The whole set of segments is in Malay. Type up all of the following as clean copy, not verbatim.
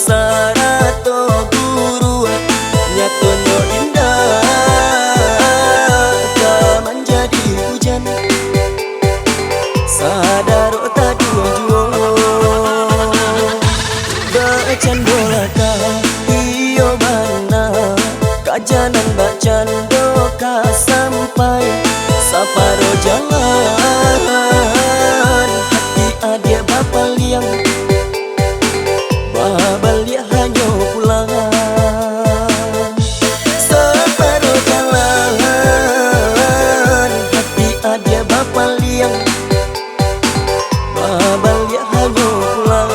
sarato guru nyatanya indah tak menjadi hujan sadaro tak jual becandolaka iyo mana kajanan bacando ka sampai saparo jalan hati adia bapak liang babalia hanya pulang saparo jalan hati adia bapak liang babalia hanya pulang.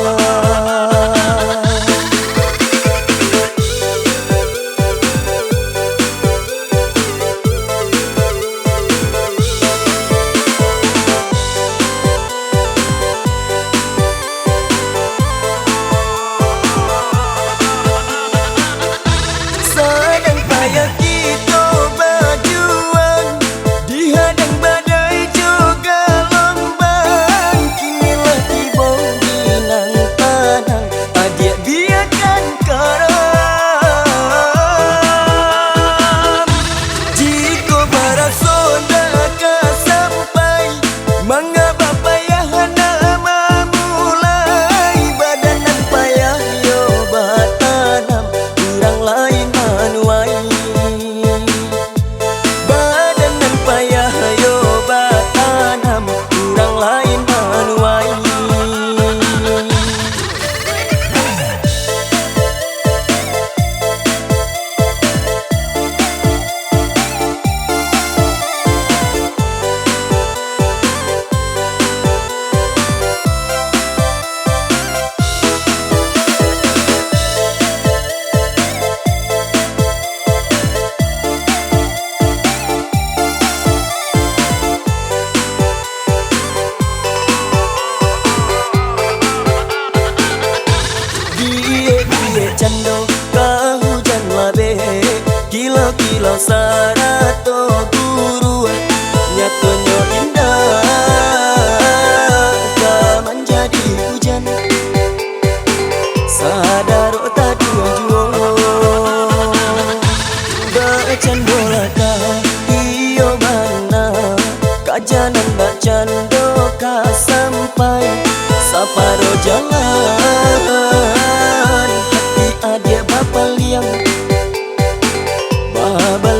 Cando ka hujan labe kilau-kilau sarato guru nyatanya indah tak menjadi hujan sadaro tak jual becandolaka iyo mana kajanan bacando ka sampai saparo jalan adia bapak liang baba